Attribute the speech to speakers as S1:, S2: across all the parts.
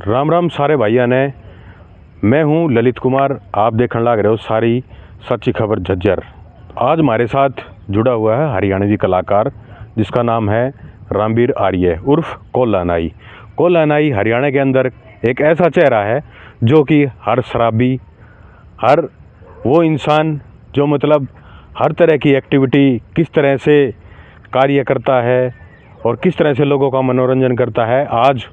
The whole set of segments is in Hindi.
S1: राम राम सारे भाइयों ने। मैं हूं ललित कुमार, आप देखने लग रहे हो सारी सच्ची खबर झज्जर। आज हमारे साथ जुड़ा हुआ है हरियाणवी कलाकार जिसका नाम है रामवीर आर्य उर्फ कोल्ला नाई। कोल्ला नाई हरियाणा के अंदर एक ऐसा चेहरा है जो कि हर शराबी, हर वो इंसान जो मतलब हर तरह की एक्टिविटी किस तरह से कार्य करता है और किस तरह से लोगों का मनोरंजन करता है, आज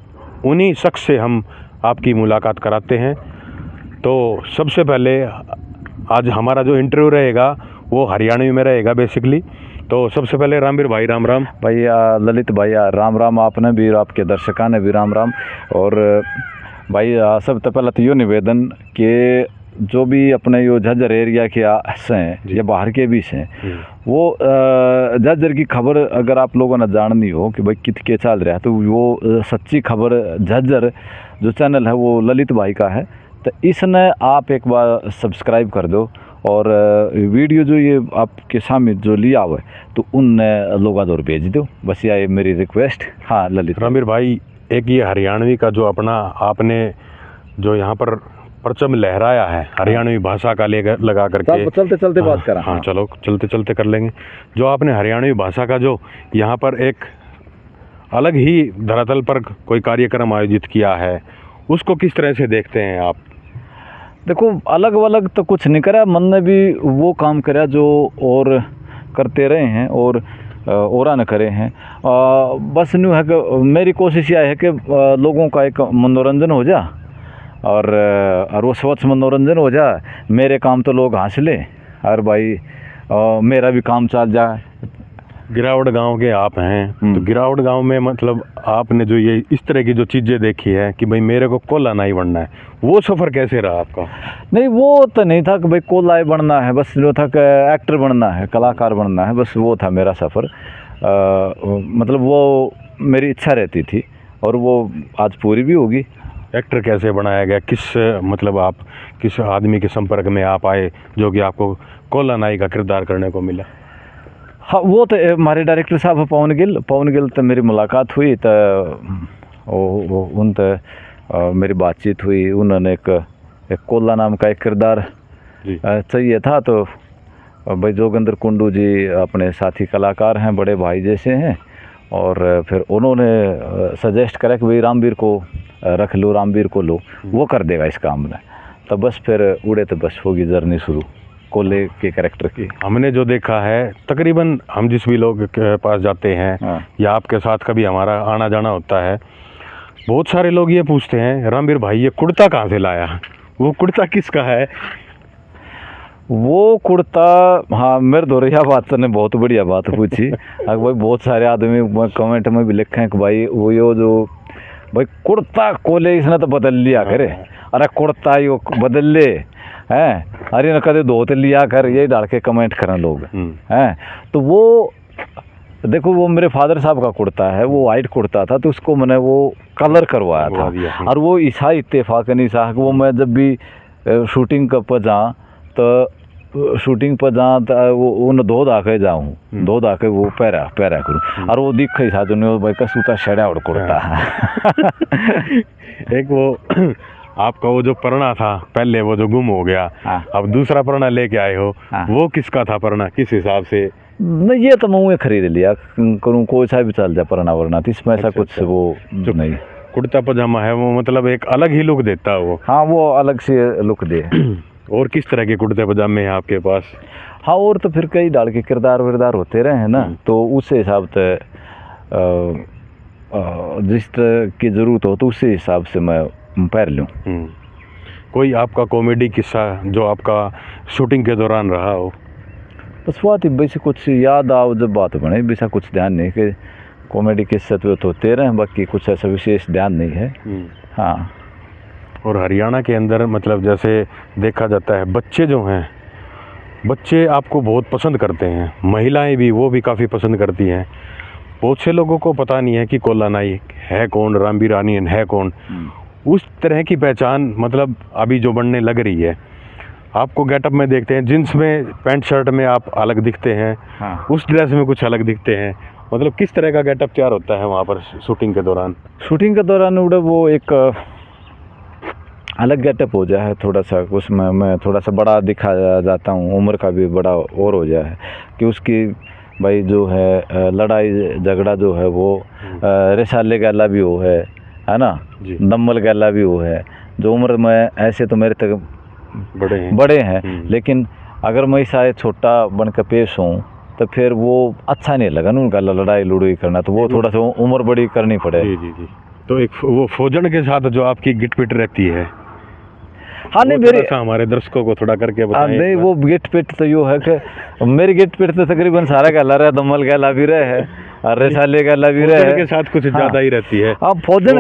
S1: उन्हीं शख्स से हम आपकी मुलाकात कराते हैं। तो सबसे पहले आज हमारा जो इंटरव्यू रहेगा वो हरियाणवी में रहेगा बेसिकली। तो सबसे पहले रामवीर भाई राम राम।
S2: भैया ललित भैया राम राम, आपने भी आपके दर्शकों ने भी राम राम। और भाई सबसे पहले तो यो निवेदन कि जो भी अपने यो झज्जर एरिया के हैं या बाहर के भी हैं, वो झज्जर की खबर अगर आप लोगों ने जाननी हो कि भाई कित के चल रहा है, तो वो सच्ची खबर झज्जर जो चैनल है वो ललित भाई का है। तो इसने आप एक बार सब्सक्राइब कर दो और वीडियो जो ये आपके सामने जो लिया हुआ है तो उन लोगों को भेज दो, बस ये मेरी रिक्वेस्ट। हाँ ललित
S1: रामवीर भाई, एक ये हरियाणवी का जो अपना आपने जो यहाँ पर परचम लहराया है हरियाणवी भाषा का लेकर लगा करके,
S2: चलते चलते बात करें।
S1: हाँ चलो चलते चलते कर लेंगे। जो आपने हरियाणवी भाषा का जो यहाँ पर एक अलग ही धरातल पर कोई कार्यक्रम आयोजित किया है, उसको किस तरह से देखते हैं आप?
S2: देखो, अलग अलग तो कुछ नहीं करा, मन ने भी वो काम करा जो और करते रहे हैं और न करे हैं। बस न्यू है कि मेरी कोशिश यह है कि लोगों का एक मनोरंजन हो जा और वो स्वच्छ मनोरंजन हो जाए। मेरे काम तो लोग हासिले और भाई मेरा भी काम चल जाए।
S1: गिरावट गांव के आप हैं, तो गिरावट गांव में मतलब आपने जो ये इस तरह की जो चीज़ें देखी है कि भाई मेरे को कोल्ला नाई बनना है, वो सफ़र कैसे रहा आपका?
S2: नहीं, वो तो नहीं था कि भाई कोल्ला बनना है, बस जो था कि एक्टर बनना है, कलाकार बनना है, बस वो था मेरा सफ़र। मतलब वो मेरी इच्छा रहती थी और वो आज पूरी भी होगी।
S1: एक्टर कैसे बनाया गया, किस मतलब आप किस आदमी के संपर्क में आप आए जो कि आपको कोल्ला नाई का किरदार करने को मिला?
S2: हाँ, वो तो हमारे डायरेक्टर साहब है पवन गिल तो मेरी मुलाकात हुई, तो उन तो मेरी बातचीत हुई। उन्होंने एक कोल्ला नाम का एक किरदार चाहिए था, तो भाई जोगिंदर कुंडू जी अपने साथी कलाकार हैं, बड़े भाई जैसे हैं, और फिर उन्होंने सजेस्ट करा कि भाई रामवीर को रख लो, रामवीर को लो, वो कर देगा इस काम में। तो बस फिर उड़े तो बस होगी जर्नी शुरू कोल्ले के कैरेक्टर की।
S1: हमने जो देखा है तकरीबन हम जिस भी लोग के पास जाते हैं या आपके साथ कभी हमारा आना जाना होता है, बहुत सारे लोग ये पूछते हैं रामवीर भाई ये कुर्ता कहाँ से लाया, वो कुर्ता किसका है?
S2: वो कुर्ता, हाँ मेरे दोरिया बात ने बहुत बढ़िया बात पूछी। भाई बहुत सारे आदमी कमेंट में भी लिखे हैं कि भाई वो यो जो भाई कुर्ता कोले इसने तो बदल लिया करे, अरे कुर्ता यो बदल ले हैं, अरे न कदे धोत लिया कर, ये डाल के कमेंट करें लोग हैं। तो वो देखो, वो मेरे फादर साहब का कुर्ता है, वो वाइट कुर्ता था, तो उसको मैंने वो कलर करवाया था। और वो ईसा इत्तेफाक नहीं सा कि वो मैं जब भी शूटिंग पर जाऊँ तो वो उन धो धा के जाऊँ, धो धा के वो पैरा करूँ, और वो दिखे था जो भाई का सूता शड़ा और कुर्ता।
S1: एक वो आपका वो जो परना था पहले वो जो गुम हो गया, अब दूसरा परना लेके आए हो, वो किसका था परना, किस हिसाब से?
S2: नहीं, ये तो मैं खरीद लिया करूँ, कोई सा भी चल जाए परना वरना, तो इसमें ऐसा कुछ वो जो नहीं।
S1: कुर्ता पजामा है वो मतलब एक अलग ही लुक देता है वो।
S2: हाँ, वो अलग से लुक दे।
S1: और किस तरह के कुर्ते पजामे हैं आपके पास?
S2: हाँ, और तो फिर कई डाल के किरदार विरदार होते रहे हैं ना, तो उस हिसाब से जिस तरह की ज़रूरत हो तो उसी हिसाब से मैं पैर लूँ।
S1: कोई आपका कॉमेडी किस्सा जो आपका शूटिंग के दौरान रहा हो?
S2: बस बात वैसे कुछ याद आओ जब बात बने, वैसा कुछ ध्यान नहीं कि कॉमेडी किस्से तो होते रहे, बाकी कुछ ऐसा विशेष ध्यान नहीं है। हाँ,
S1: और हरियाणा के अंदर मतलब जैसे देखा जाता है बच्चे जो हैं, बच्चे आपको बहुत पसंद करते हैं, महिलाएं भी वो भी काफ़ी पसंद करती हैं। बहुत से लोगों को पता नहीं है कि कोल्ला नाई है कौन, रामवीर आर्य है कौन। उस तरह की पहचान मतलब अभी जो बनने लग रही है, आपको गेटअप में देखते हैं, जींस में पैंट शर्ट में आप अलग दिखते हैं, उस ड्रेस में कुछ अलग दिखते हैं, मतलब किस तरह का गेटअप तैयार होता है वहाँ पर शूटिंग के दौरान?
S2: शूटिंग के दौरान उड़े वो एक अलग गेटअप हो जाए थोड़ा सा, उसमें मैं थोड़ा सा बड़ा दिखा जाता हूँ, उम्र का भी बड़ा और हो जाए कि उसकी भाई जो है लड़ाई झगड़ा जो है वो रिसाले गैला भी वो है ना,
S1: जी।
S2: दम्मल गैला भी वो है, जो उम्र में ऐसे तो मेरे तक बड़े हैं लेकिन अगर मैं शायद छोटा बन के पेश हूँ तो फिर वो अच्छा नहीं लगा ना उनका लड़ाई लुड़ाई करना, तो वो थोड़ा सा उम्र बड़ी करनी पड़े।
S1: जी जी जी। तो एक वो फौजन के साथ जो आपकी गिट पिट रहती है,
S2: हाँ नहीं मेरे
S1: हमारे दर्शकों को थोड़ा करके बताएं।
S2: नहीं वो गिट पिट तो यो है कि मेरी गिट पिट तो तकरीबन सारा गला रहा है, दम्मल गला भी रहे है और रेसाले गला भी रहे है,
S1: के साथ कुछ ज्यादा ही रहती है।
S2: अब फौजन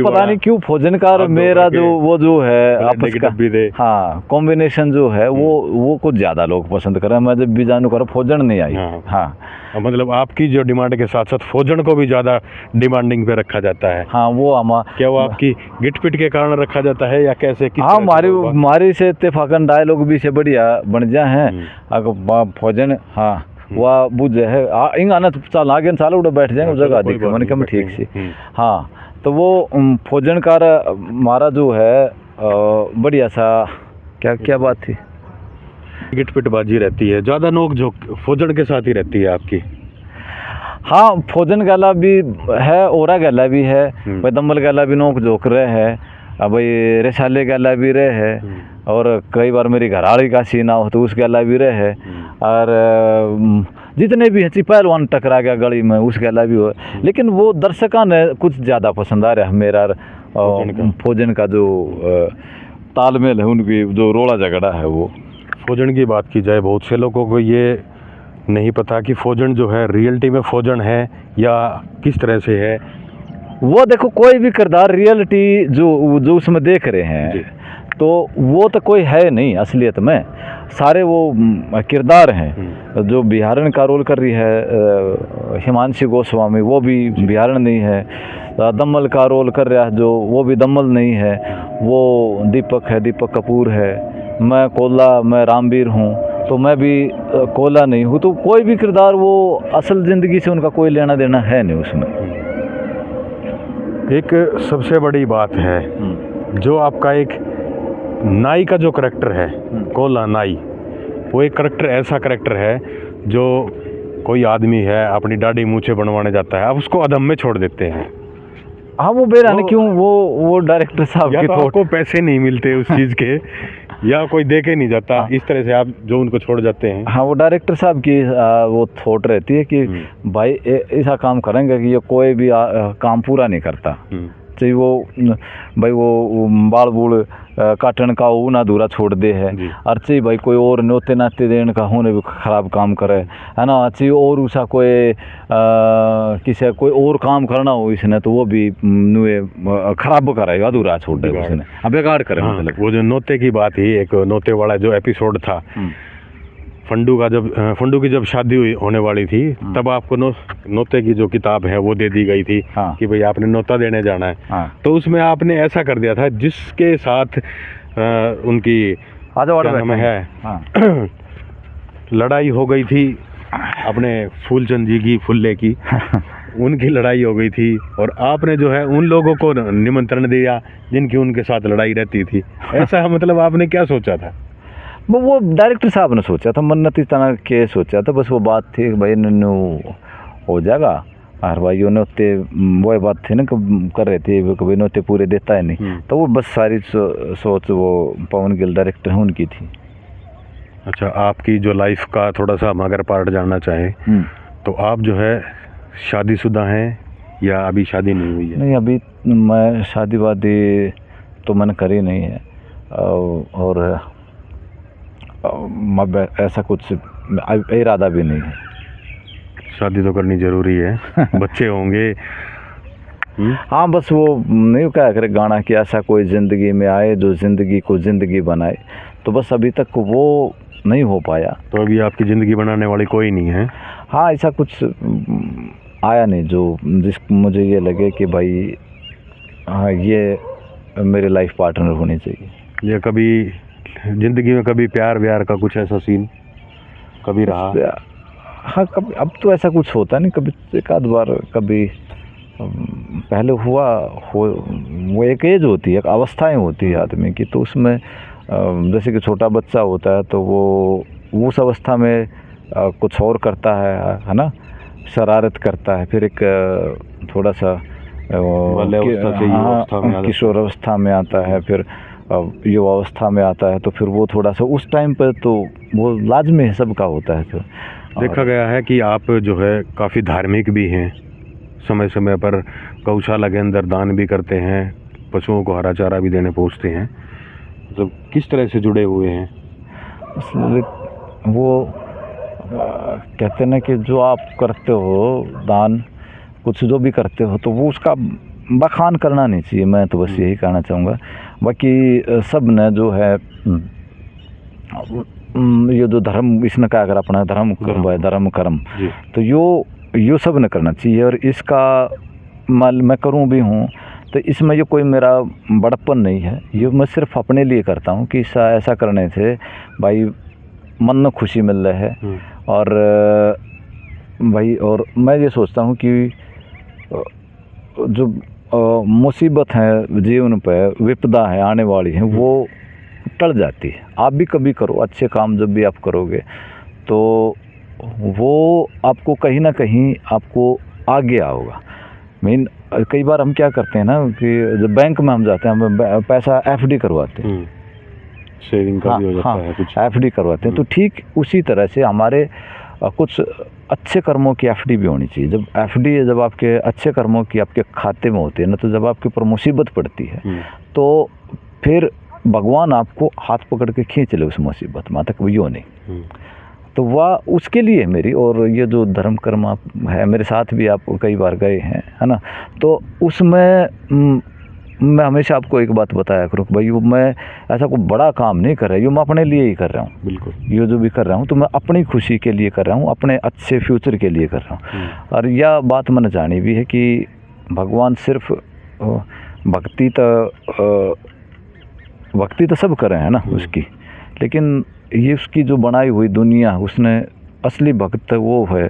S2: पता नहीं क्यों फौजनकार मेरा जो वो जो है आपस का हाँ कॉम्बिनेशन जो है वो कुछ ज्यादा लोग पसंद कर रहे हैं। मैं जब भी जानू कर फौजन नहीं आई। हाँ
S1: मतलब आपकी जो डिमांड के साथ साथ फौजन को भी ज़्यादा डिमांडिंग पे रखा जाता है।
S2: हाँ वो
S1: क्या वो आपकी गिट पिट के कारण रखा जाता है या कैसे?
S2: हाँ हमारी से इत्तेफाकन डायलॉग भी से बढ़िया बन जा हैं अगर फौजन। हाँ वह बुझ है इंग आना चाल आगे साल उड़ा बैठ जाएंगे उस जगह दिखे मैंने कहा ठीक सी। हाँ तो वो फौजनकार हमारा जो है बढ़िया सा क्या बात थी,
S1: गिट पिट बाजी रहती है, ज़्यादा नोक झोंक फौजन के साथ ही रहती है आपकी।
S2: हाँ फौजन गला भी है, ओरा गला भी है, भाई दम्बल गला भी नोक झोंक रहे है, अब भाई रेसाले गला भी रहे है, और कई बार मेरी घराड़ी का सीना हो तो उस गला भी रहे है, और जितने भी है पहलवान टकरा गया गली में उस गला भी हो। लेकिन वो दर्शकों ने कुछ ज़्यादा पसंद आ रहा है मेरा फौजन का जो तालमेल है, उनकी जो रोड़ा झगड़ा है वो।
S1: फौजन की बात की जाए, बहुत से लोगों को ये नहीं पता कि फौजन जो है रियलिटी में फौजन है या किस तरह से है।
S2: वो देखो कोई भी किरदार रियलिटी जो उसमें देख रहे हैं तो वो तो कोई है नहीं असलियत में, सारे वो किरदार हैं। जो बिहारन का रोल कर रही है हिमांशी गोस्वामी वो भी बिहारन नहीं है, दम्मल का रोल कर रहा है जो वो भी दम्मल नहीं है, वो दीपक कपूर है, मैं कोला मैं रामवीर हूँ तो मैं भी कोला नहीं हूँ। तो कोई भी किरदार वो असल ज़िंदगी से उनका कोई लेना देना है नहीं उसमें।
S1: एक सबसे बड़ी बात है जो आपका एक नाई का जो करैक्टर है कोला नाई, वो एक करैक्टर ऐसा करैक्टर है जो कोई आदमी है अपनी दाढ़ी मूछें बनवाने जाता है, आप उसको अदम में छोड़ देते हैं।
S2: हाँ वो बेराने क्यों वो डायरेक्टर साहब
S1: या तो आपको पैसे नहीं मिलते उस चीज़ के या कोई देखे नहीं जाता, इस तरह से आप जो उनको छोड़ जाते हैं।
S2: हाँ वो डायरेक्टर साहब की वो थॉट रहती है कि भाई ऐसा काम करेंगे कि ये कोई भी काम पूरा नहीं करता, चाहे वो भाई वो बाल बूढ़ काटन का वो ना अधूरा छोड़ दे है, और चाहिए भाई कोई और नोते नाते देने का होने भी ख़राब काम करे है ना, चाहिए और उसा कोई किसी कोई और काम करना हो इसने तो वो भी नुए ख़राब करे अधूरा छोड़ दे उसने बेकार करे। मतलब
S1: वो जो नोते की बात ही, एक नोते वाला जो एपिसोड था फंडू की जब शादी होने वाली थी तब आपको नोते की जो किताब है वो दे दी गई थी कि भाई आपने नोता देने जाना है। तो उसमें आपने ऐसा कर दिया था जिसके साथ उनकी लड़ाई हो गई थी अपने फूलचंद जी की फुल्ले की उनकी लड़ाई हो गई थी और आपने जो है उन लोगों को निमंत्रण दिया जिनकी उनके साथ लड़ाई रहती थी। ऐसा मतलब आपने क्या सोचा था?
S2: वो डायरेक्टर साहब ने सोचा था, मन्नती तना के सोचा था, बस वो बात थी भाई नन्नू हो जाएगा और भाई ने उतने वो बात थी ना कर रहे थे भाई ने उतने पूरे देता है नहीं, तो वो बस सारी सोच वो पवन गिल डायरेक्टर है उनकी थी।
S1: अच्छा, आपकी जो लाइफ का थोड़ा सा हम अगर पार्ट जानना चाहें तो आप जो है शादीशुदा हैं या अभी शादी नहीं हुई है?
S2: नहीं अभी मैं शादी वादी तो मैंने करी नहीं है, और ऐसा कुछ इरादा भी नहीं है।
S1: शादी तो करनी ज़रूरी है, बच्चे होंगे।
S2: हाँ बस वो नहीं क्या करे गाना कि ऐसा कोई ज़िंदगी में आए जो ज़िंदगी को ज़िंदगी बनाए, तो बस अभी तक वो नहीं हो पाया।
S1: तो अभी आपकी ज़िंदगी बनाने वाली कोई नहीं है?
S2: हाँ ऐसा कुछ आया नहीं जो मुझे ये लगे कि भाई हाँ ये मेरे लाइफ पार्टनर होनी चाहिए।
S1: ये कभी ज़िंदगी में कभी प्यार व्यार का कुछ ऐसा सीन कभी रहा?
S2: हाँ कभी अब तो ऐसा कुछ होता नहीं, कभी एक आध बार कभी पहले हुआ हो, वो एक एज होती है, एक अवस्थाएं होती है आदमी की, तो उसमें जैसे कि छोटा बच्चा होता है तो वो उस अवस्था में कुछ और करता है ना, शरारत करता है, फिर एक थोड़ा सा
S1: बाल्यावस्था से युवावस्था में आ जाता है।
S2: किशोर अवस्था में आता है, फिर युवा अवस्था में आता है, तो फिर वो थोड़ा सा उस टाइम पर तो वो लाजमी है, सबका होता है। तो
S1: देखा गया है कि आप जो है काफ़ी धार्मिक भी हैं, समय समय पर गौशाला के अंदर दान भी करते हैं, पशुओं को हरा चारा भी देने पहुंचते हैं, मतलब किस तरह से जुड़े हुए हैं?
S2: वो कहते हैं ना कि जो आप करते हो दान, कुछ जो भी करते हो, तो वो उसका बखान करना नहीं चाहिए। मैं तो बस यही कहना चाहूँगा। बाकी सब ने जो है ये जो धर्म, इसने क्या अगर अपना धर्म कर्म, तो यो सब ने करना चाहिए। और इसका मैं करूँ भी हूँ तो इसमें ये कोई मेरा बड़प्पन नहीं है, ये मैं सिर्फ अपने लिए करता हूँ कि ऐसा करने से भाई मन में खुशी मिल रहा है। और भाई, और मैं ये सोचता हूँ कि जो मुसीबत है जीवन पे, विपदा है आने वाली है, वो टल जाती है। आप भी कभी करो अच्छे काम, जब भी आप करोगे तो वो आपको कहीं ना कहीं आपको आगे आओगा। कई बार हम क्या करते हैं ना कि जब बैंक में हम जाते हैं, हम पैसा एफडी करवाते हैं,
S1: सेविंग का भी हो जाता है कुछ,
S2: एफडी करवाते हैं। तो ठीक उसी तरह से हमारे कुछ अच्छे कर्मों की एफडी भी होनी चाहिए। जब एफडी जब आपके अच्छे कर्मों की आपके खाते में होती है ना, तो जब आपके ऊपर मुसीबत पड़ती है तो फिर भगवान आपको हाथ पकड़ के खींच ले उस मुसीबत में तक, वो नहीं। तो वह उसके लिए मेरी, और ये जो धर्म कर्म आप है मेरे साथ भी आप कई बार गए हैं, है ना, तो उसमें मैं हमेशा आपको एक बात बताया करूँ कि भाई मैं ऐसा कोई बड़ा काम नहीं कर रहा, ये मैं अपने लिए ही कर रहा हूँ।
S1: बिल्कुल,
S2: ये जो भी कर रहा हूँ तो मैं अपनी खुशी के लिए कर रहा हूँ, अपने अच्छे फ्यूचर के लिए कर रहा हूँ। और यह बात मैंने जानी भी है कि भगवान सिर्फ भक्ति तो सब कर रहे हैं ना उसकी, लेकिन ये उसकी जो बनाई हुई दुनिया, उसने असली भक्त वो है,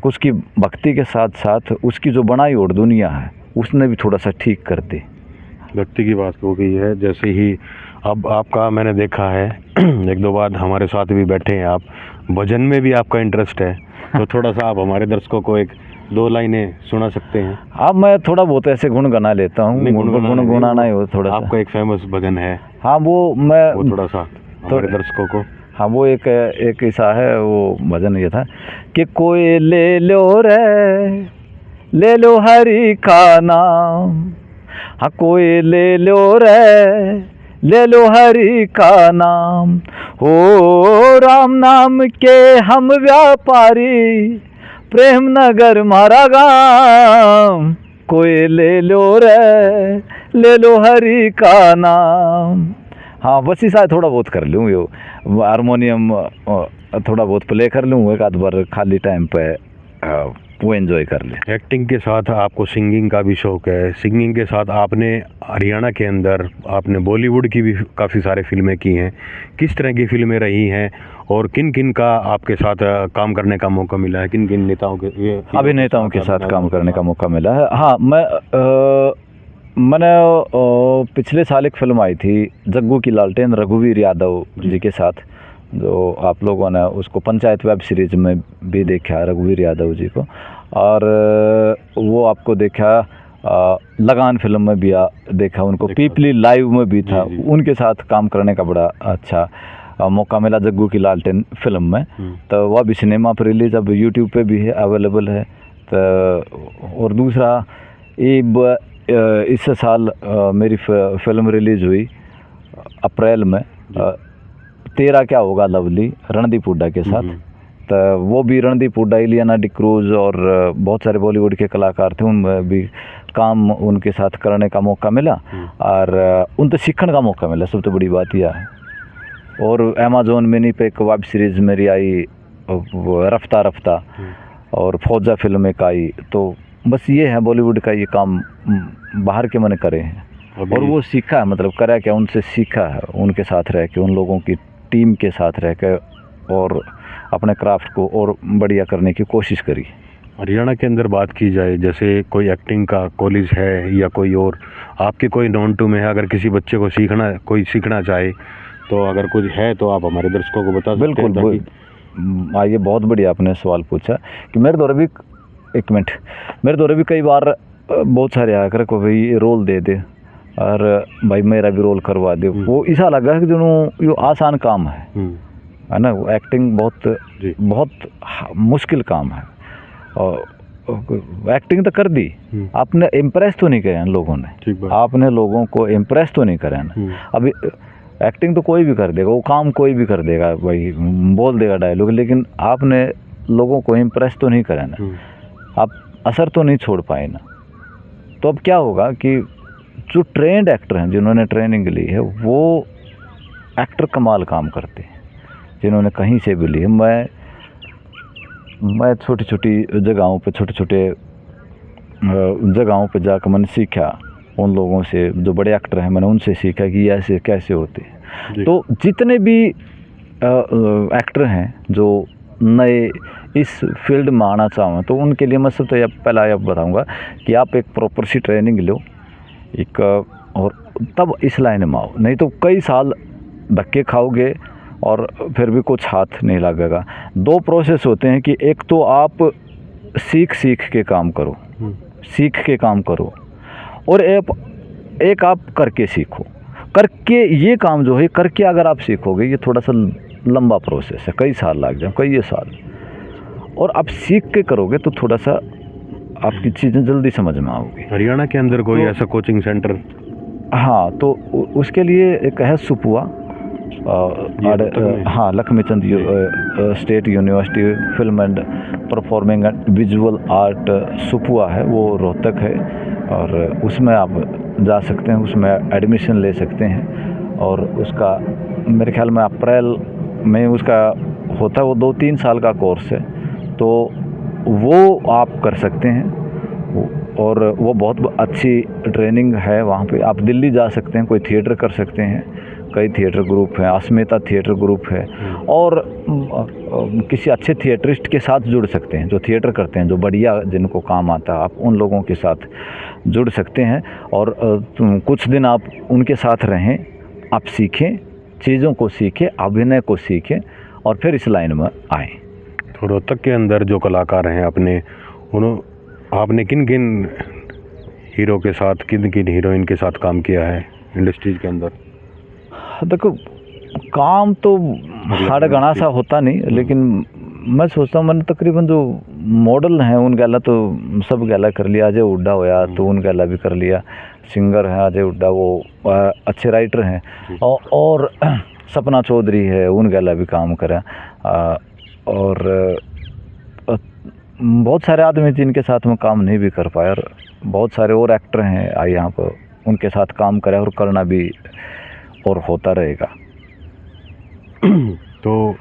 S2: उसकी भक्ति के साथ साथ उसकी जो बनाई और दुनिया है उसने भी थोड़ा सा ठीक कर दी।
S1: व्यक्ति की बात हो गई है। जैसे ही अब आपका मैंने देखा है एक दो बार हमारे साथ भी बैठे हैं आप, भजन में भी आपका इंटरेस्ट है, तो थोड़ा सा आप हमारे दर्शकों को एक दो लाइनें सुना सकते हैं?
S2: हाँ, मैं थोड़ा बहुत ऐसे गुनगुना लेता हूँ, गुनगुनाना ही हो थोड़ा सा।
S1: आपका एक फेमस भजन है,
S2: हाँ वो
S1: थोड़ा सा हमारे दर्शकों को।
S2: हाँ, वो एक ऐसा है, वो भजन ये था कि कोई ले लो रे, ले लो हरि का नाम, हाँ कोई ले लो रे, ले लो हरि का नाम, हो राम नाम के हम व्यापारी, प्रेम नगर मारा गाम, कोई ले लो रे, ले लो हरि का नाम। हाँ, बस ही शायद थोड़ा बहुत कर लूँ, यो हारमोनियम थोड़ा बहुत प्ले कर लूँ एक आध बार खाली टाइम पे, वो एंजॉय कर ले।
S1: एक्टिंग के साथ आपको सिंगिंग का भी शौक़ है, सिंगिंग के साथ आपने हरियाणा के अंदर आपने बॉलीवुड की भी काफ़ी सारे फिल्में की हैं, किस तरह की फिल्में रही हैं और किन किन का आपके साथ काम करने का मौका मिला है, किन किन
S2: अभिनेताओं के साथ काम करने का मौका मिला है? हाँ, मैंने पिछले साल एक फिल्म आई थी जग्गू की लालटेन, रघुवीर यादव जी के साथ, जो आप लोगों ने उसको पंचायत वेब सीरीज में भी देखा है, रघुवीर यादव जी को। और वो आपको देखा लगान फिल्म में भी देखा उनको, पीपली लाइव में भी था, उनके साथ काम करने का बड़ा अच्छा मौका मिला जग्गू की लालटेन फिल्म में। तो वह भी सिनेमा पर रिलीज अब यूट्यूब पे भी है, अवेलेबल है। तो और दूसरा इस साल मेरी फिल्म रिलीज़ हुई अप्रैल में, तेरा क्या होगा लवली, रणदीप हुड्डा के साथ। तो वो भी रणदीप हुड्डा, इलियाना डिक्रूज और बहुत सारे बॉलीवुड के कलाकार थे, उनमें भी काम उनके साथ करने का मौका मिला और उनसे सीखने का मौका मिला, सबसे बड़ी बात यह है। और अमेज़ॉन मिनी पे एक वेब सीरीज़ मेरी आई रफ्ता रफ्ता, और फौजा फिल्म एक आई। तो बस ये है बॉलीवुड का ये काम बाहर के मैंने करे हैं, और वो सीखा है, मतलब करा क्या, उनसे सीखा है, उनके साथ रह के, उन लोगों की टीम के साथ रह के, और अपने क्राफ्ट को और बढ़िया करने की कोशिश करी।
S1: हरियाणा के अंदर बात की जाए, जैसे कोई एक्टिंग का कॉलेज है या कोई और आपके कोई नॉन टू में है, अगर किसी बच्चे को कोई सीखना चाहे तो अगर कुछ है तो आप हमारे दर्शकों को बता सकते हैं ताकि।
S2: ये बहुत बढ़िया आपने सवाल पूछा कि मेरे द्वारा भी, एक मिनट, मेरे द्वारा भी कई बार बहुत सारे आकर को भाई रोल दे दे और भाई मेरा भी रोल करवा दे। वो ऐसा लगा कि जो ये आसान काम है ना, वो एक्टिंग बहुत मुश्किल काम है। और एक्टिंग तो कर दी, आपने इम्प्रेस तो नहीं करे हैं लोगों ने, आपने लोगों को इम्प्रेस तो नहीं करे ना। अभी एक्टिंग तो कोई भी कर देगा, वो काम कोई भी कर देगा, भाई बोल देगा डायलॉग, लेकिन आपने लोगों को इम्प्रेस तो नहीं करे ना, आप असर तो नहीं छोड़ पाए ना। तो अब क्या होगा कि जो ट्रेंड एक्टर हैं, जिन्होंने ट्रेनिंग ली है, वो एक्टर कमाल काम करते हैं, जिन्होंने कहीं से भी ली है। मैं छोटी छोटी जगहों पे, छोटे छोटे जगहों पे जाकर मैंने सीखा उन लोगों से, जो बड़े एक्टर हैं, मैंने उनसे सीखा कि ऐसे कैसे होते हैं। तो जितने भी एक्टर हैं जो नए इस फील्ड में आना चाहें, तो उनके लिए मैं सबसे पहला यह बताऊंगा कि आप एक प्रॉपर सी ट्रेनिंग लो एक, और तब इस लाइन में आओ। नहीं तो कई साल धक्के खाओगे और फिर भी कुछ हाथ नहीं लगेगा। दो प्रोसेस होते हैं कि एक तो आप सीख के काम करो, सीख के काम करो, और एक आप करके सीखो। करके ये काम जो है, करके अगर आप सीखोगे, ये थोड़ा सा लंबा प्रोसेस है, कई साल लग जाए, कई साल। और आप सीख के करोगे तो थोड़ा सा आपकी चीज़ें जल्दी समझ में आओगी।
S1: हरियाणा के अंदर कोई ऐसा कोचिंग सेंटर?
S2: हाँ, तो उसके लिए एक है सुपुआ, हाँ, Lakshmichand state university film and performing and visual art SUPVA है, वो रोहतक है, और उसमें आप जा सकते हैं, उसमें एडमिशन ले सकते हैं। और उसका मेरे ख्याल में अप्रैल में उसका होता है, वो 2-3 साल का कोर्स है, तो वो आप कर सकते हैं। और वो बहुत अच्छी ट्रेनिंग है वहाँ पे। आप दिल्ली जा सकते हैं, कोई थिएटर कर सकते हैं, कई थिएटर ग्रुप हैं, अस्मिता थिएटर ग्रुप है, और किसी अच्छे थिएटरिस्ट के साथ जुड़ सकते हैं, जो थिएटर करते हैं, जो बढ़िया जिनको काम आता है, आप उन लोगों के साथ जुड़ सकते हैं। और कुछ दिन आप उनके साथ रहें, आप सीखें, चीज़ों को सीखें, अभिनय को सीखें, और फिर इस लाइन में आएँ।
S1: तो रोहतक के अंदर जो कलाकार हैं आपने किन किन हीरो के साथ, किन किन हीरोइन के साथ काम किया है इंडस्ट्रीज के अंदर?
S2: देखो, काम तो हर गणा सा होता नहीं, लेकिन मैं सोचता हूँ, मैंने तकरीबन जो मॉडल हैं उन गैला तो सब गैला कर लिया। अजय हुड्डा होया तो उन गैला भी कर लिया, सिंगर हैं अजय हुड्डा, वो अच्छे राइटर हैं, और सपना चौधरी है, उन गैला भी काम करा। और बहुत सारे आदमी जिनके साथ में काम नहीं भी कर पाया, और बहुत सारे और एक्टर हैं आई यहाँ पर, उनके साथ काम करा और करना भी और होता रहेगा।
S1: तो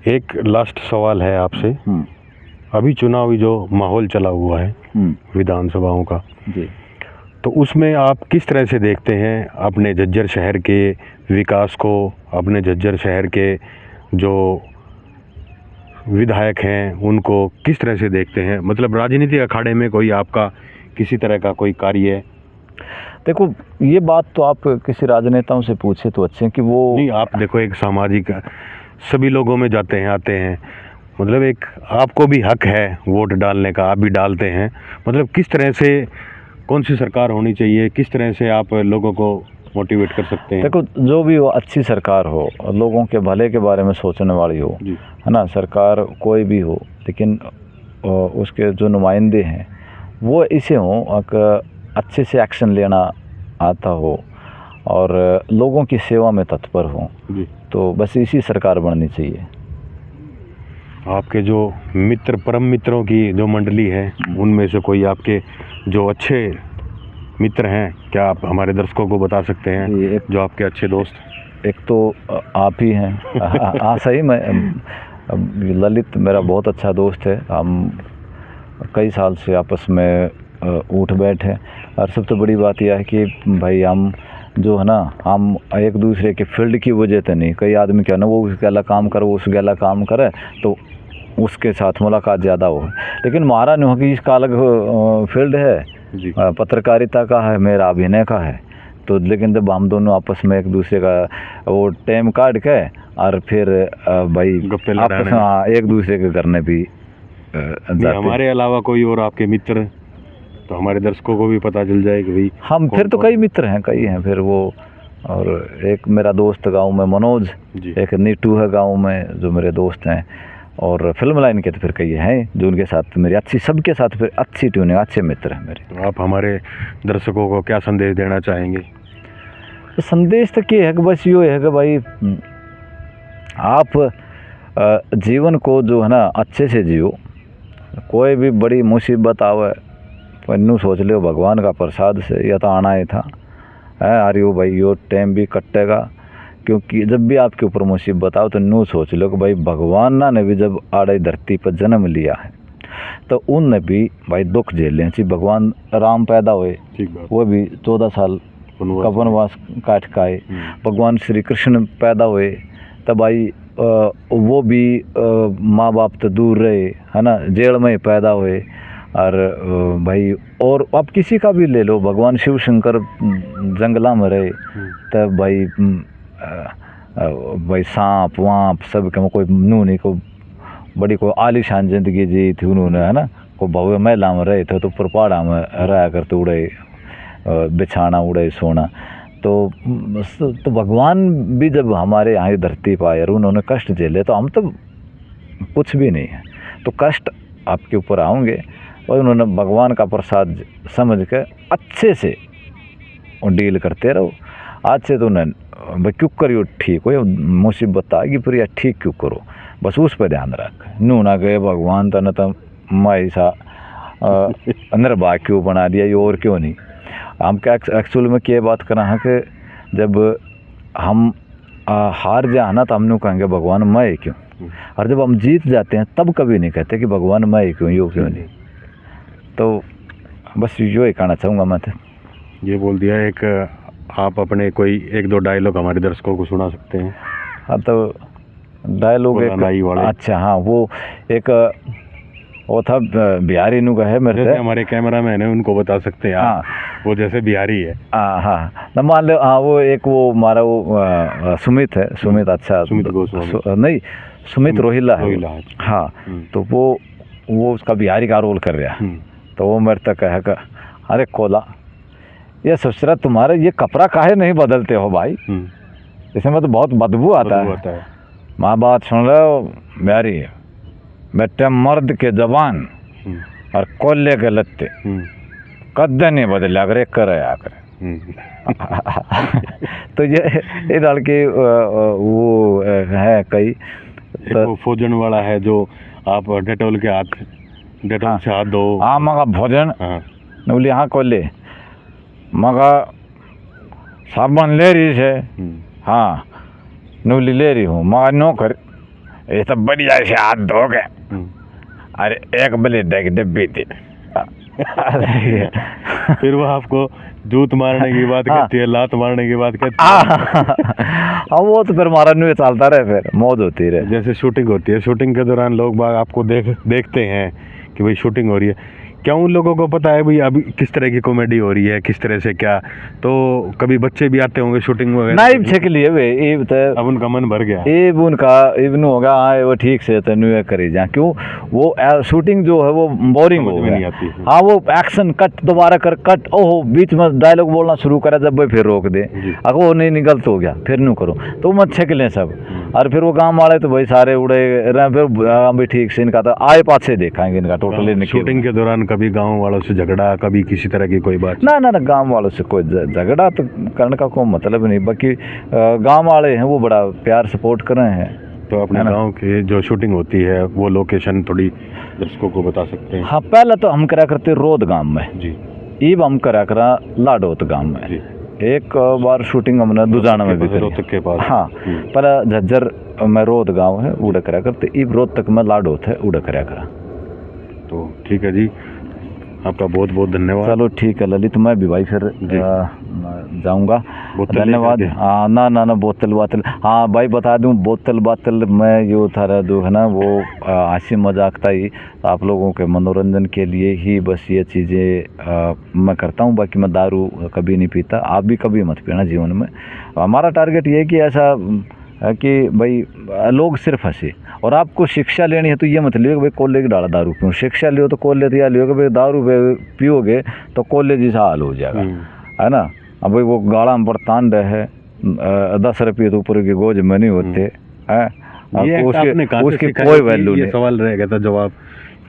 S1: एक लास्ट सवाल है आपसे, अभी चुनावी जो माहौल चला हुआ है विधानसभाओं का
S2: जी,
S1: तो उसमें आप किस तरह से देखते हैं अपने झज्जर शहर के विकास को, अपने झज्जर शहर के जो विधायक हैं उनको किस तरह से देखते हैं? मतलब राजनीतिक अखाड़े में कोई आपका किसी तरह का कोई कार्य है?
S2: देखो, ये बात तो आप किसी राजनेताओं से पूछे तो अच्छे कि वो
S1: नहीं, आप देखो, एक सामाजिक सभी लोगों में जाते हैं आते हैं, मतलब एक आपको भी हक है वोट डालने का, आप भी डालते हैं। मतलब किस तरह से, कौन सी सरकार होनी चाहिए, किस तरह से आप लोगों को मोटिवेट कर सकते हैं?
S2: देखो, जो भी हो, अच्छी सरकार हो, लोगों के भले के बारे में सोचने वाली हो, है ना, सरकार कोई भी हो, लेकिन उसके जो नुमाइंदे हैं वो इसे हों, अच्छे से एक्शन लेना आता हो और लोगों की सेवा में तत्पर हो, तो बस इसी सरकार बननी चाहिए।
S1: आपके जो मित्र, परम मित्रों की जो मंडली है, उनमें से कोई आपके जो अच्छे मित्र हैं, क्या आप हमारे दर्शकों को बता सकते हैं जो आपके अच्छे दोस्त?
S2: एक तो आप ही हैं। हाँ, सही में ललित मेरा बहुत अच्छा दोस्त है, हम कई साल से आपस में उठ बैठे। और सबसे बड़ी बात यह है कि भाई हम जो है ना, हम एक दूसरे के फील्ड की वजह से नहीं, कई आदमी क्या ना, वो उस गला काम करे, वो उस गला काम करे, तो उसके साथ मुलाकात ज़्यादा हो। लेकिन हमारा नहीं हो कि इसका अलग फील्ड है
S1: जी।
S2: पत्रकारिता का है, मेरा अभिनय का है। तो लेकिन जब हम दोनों आपस में एक दूसरे का वो टाइम काट के और फिर भाई
S1: गप्पे
S2: आपस
S1: लड़ाने।
S2: में हाँ, एक दूसरे के करने भी
S1: नहीं,
S2: जाते हैं।
S1: हमारे अलावा कोई और आपके मित्र, तो हमारे दर्शकों को भी पता चल जाए कि भाई
S2: हम फिर तो कई मित्र हैं, कई हैं फिर वो। और एक मेरा दोस्त गांव में मनोज,
S1: जी।
S2: एक नीटू है गांव में जो मेरे दोस्त हैं। और फिल्म लाइन के तो फिर कई हैं जो उनके साथ मेरी अच्छी, सबके साथ फिर अच्छी ट्यूनिंग, अच्छे मित्र हैं मेरे।
S1: तो आप हमारे दर्शकों को क्या संदेश देना चाहेंगे?
S2: तो संदेश तो ये है कि बस यो है कि भाई आप जीवन को जो है ना अच्छे से जियो। कोई भी बड़ी मुसीबत आवे तो इन्नू सोच लो भगवान का प्रसाद से यह तो आना ही था है। अरे यो भाई यो टाइम भी कटेगा, क्योंकि जब भी आपके ऊपर मुसीबत आओ तो नू सोच लो कि भाई भगवान ना ने भी जब आड़े धरती पर जन्म लिया है तो उनने भी भाई दुख झेले हैं। भगवान राम पैदा हुए,
S1: ठीक बात।
S2: वो भी 14 साल का वनवास काट के आए। भगवान श्री कृष्ण पैदा हुए तब भाई वो भी माँ बाप तो दूर रहे है ना, जेल में पैदा हुए। और भाई और आप किसी का भी ले लो, भगवान शिव शंकर जंगला में रहे तब भाई भाई सांप वाप सब के कोई नू नहीं, को बड़ी कोई आलीशान जिंदगी जी थी उन्होंने है ना। को भव्य महला में रहे थे तो ऊपर पहाड़ा में रहा करते उड़े बिछाना उड़े सोना। तो भगवान भी जब हमारे यहाँ धरती पर आए और उन्होंने कष्ट झेले तो हम तो कुछ भी नहीं है। तो कष्ट आपके ऊपर आएंगे और उन्होंने भगवान का प्रसाद समझ के अच्छे से डील करते रहो। आज से तो उन्हें भाई क्यों करियो ठीक हो, मुसीबत आएगी फिर या ठीक क्यों करो, बस उस पर ध्यान रख। नू ना गए भगवान तो न तो माई सा निर्भा क्यों बना दिया, ये और क्यों नहीं। हम क्या एक्चुअल में क्या बात करना है कि जब हम हार जाए ना तो हम नहीं कहेंगे भगवान मैं क्यों, और जब हम जीत जाते हैं तब कभी नहीं कहते कि भगवान मैं क्यों, यो क्यों नहीं। तो बस यो ही कहना चाहूँगा मैं तो।
S1: ये बोल दिया। एक आप अपने कोई एक दो डायलॉग हमारे दर्शकों को सुना सकते हैं?
S2: हाँ तो डायलॉग एक अच्छा, हाँ वो एक वो था बिहारी नु का है मेरे से।
S1: हमारे कैमरा मैन है उनको बता सकते हैं। हाँ वो जैसे बिहारी है।
S2: हाँ न मान लो, हाँ वो एक वो हमारा वो सुमित है, सुमित अच्छा
S1: सुमित गोस्वामी
S2: नहीं सुमित रोहिला है। हाँ तो वो उसका बिहारी का रोल कर रहा है। तो वो मेरे तक है कि अरे कोला ये ससुरा तुम्हारे ये कपड़ा काहे नहीं बदलते हो भाई, इसमें तो बहुत बदबू आता है। माँ बात सुन रहे हो बिहारी है, बेटे मर्द के जवान और कोल्ले के लत्ते कद्दे नहीं बदला करे करे आकर। तो ये डाल के वो है कई
S1: तो भोजन वाला है जो आप डेटोल के हाथ, डेटोल से हाथ धो।
S2: हाँ मगा भोजन बोली हाँ कोल्ले मगा साबुन ले रही है। हाँ नूली ले रही हूँ मगा नो कर ये सब बढ़िया से हाथ धो गए। अरे एक बले देख डिब्बी थी।
S1: फिर वो आपको जूत मारने की बात कहती है, लात मारने की बात कहती है।
S2: हाँ वो तो फिर मारा नहीं चलता रहे, फिर मौज होती रहे।
S1: जैसे शूटिंग होती है, शूटिंग के दौरान लोग बाग आपको देखते हैं कि भाई शूटिंग हो रही है, क्या उन लोगों को पता है भाई अभी किस तरह की कॉमेडी हो रही है, किस तरह से क्या? तो कभी बच्चे भी आते होंगे शूटिंग वगैरह?
S2: नहीं छक लिए वे
S1: अब उनका मन भर गया,
S2: ये उनका इवन होगा हाँ वो ठीक से तो न्यू करी जा, क्यों वो शूटिंग जो है वो बोरिंग हो गया। हाँ वो एक्शन कट दोबारा कर कट, ओहो बीच में डायलॉग बोलना शुरू करा जब भाई फिर रोक दे, अगर वो नहीं गलत हो गया फिर न्यू करो, तो मत छक लें सब। और फिर वो गाँव वाले तो भाई सारे उड़े रहे, फिर हम भी ठीक से इनका तो आए पास से देखाएंगे इनका टोटली।
S1: शूटिंग के दौरान कभी गाँव वालों से झगड़ा, कभी किसी तरह की कोई बात?
S2: ना गांव वालों से कोई झगड़ा तो करने का कोई मतलब नहीं, बाकी गांव वाले हैं वो बड़ा प्यार सपोर्ट कर रहे हैं।
S1: तो अपने गांव की जो शूटिंग होती है वो लोकेशन थोड़ी दर्शकों को बता सकते हैं?
S2: हाँ पहले तो हम करा करते रोद गांव में
S1: जी,
S2: ईब हम करा करा लाडोत गांव में जी। एक बार शूटिंग हमने दुजाना में भी करी, रोहतक के पास। हाँ पहले झज्जर में रोद गाँव है उड़ा करा करते, ईब रोहतक में लाडोत है उड़ा करा करा।
S1: तो ठीक है जी, आपका बहुत बहुत धन्यवाद।
S2: चलो ठीक है ललित, मैं भी भाई फिर जाऊंगा।
S1: बोतल
S2: धन्यवाद।
S1: लेकर के?
S2: हाँ ना ना ना, बोतल बातल, हाँ भाई बता दूं, बोतल बातल मैं यो थारा जो है ना वो हंसी मजाक था ही, आप लोगों के मनोरंजन के लिए ही बस ये चीज़ें मैं करता हूँ। बाकी मैं दारू कभी नहीं पीता, आप भी कभी मत पीना जीवन में। हमारा टारगेट ये है कि ऐसा है कि भाई लोग सिर्फ हंसे, और आपको शिक्षा लेनी है तो ये मत लियो कि भाई कॉलेज डाला दारू पीऊँ, शिक्षा लियो तो कॉलेज या लियो कि भाई दारू पियोगे तो कॉलेज जैसा हाल हो जाएगा, है ना। अब भाई वो गाड़ा में बरतान रहे 10 रुपये तो ऊपर की गोज में नहीं होते हैं,
S1: ये
S2: आपको
S1: आपने कहाँ से
S2: उसकी
S1: सीखा
S2: कोई
S1: है?
S2: वैल्यू
S1: ये
S2: नहीं।
S1: सवाल रह गया था जवाब,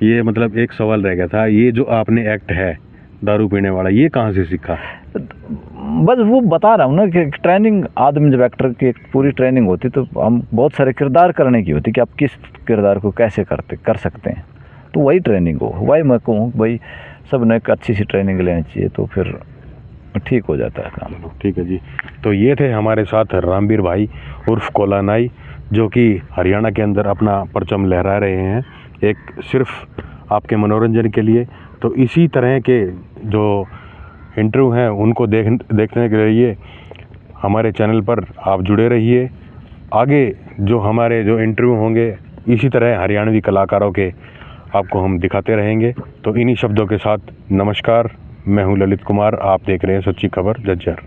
S1: ये मतलब एक सवाल रह गया था, ये जो आपने एक्ट है दारू पीने वाला, ये कहाँ से सीखा?
S2: बस वो बता रहा हूँ ना कि ट्रेनिंग, आदमी जब एक्टर की एक पूरी ट्रेनिंग होती तो हम बहुत सारे किरदार करने की होती कि आप किस किरदार को कैसे कर सकते हैं, तो वही ट्रेनिंग हो। वही मैं कहूँ भाई सब ने एक अच्छी सी ट्रेनिंग लेनी चाहिए तो फिर ठीक हो जाता है काम।
S1: चलो ठीक है जी। तो ये थे हमारे साथ रामवीर भाई उर्फ कोला नाई, जो कि हरियाणा के अंदर अपना परचम लहरा रहे हैं, एक सिर्फ आपके मनोरंजन के लिए। तो इसी तरह के जो इंटरव्यू हैं उनको देखने के लिए हमारे चैनल पर आप जुड़े रहिए। आगे जो हमारे जो इंटरव्यू होंगे इसी तरह हरियाणवी कलाकारों के आपको हम दिखाते रहेंगे। तो इन्हीं शब्दों के साथ नमस्कार, मैं हूं ललित कुमार, आप देख रहे हैं सच्ची खबर झज्जर।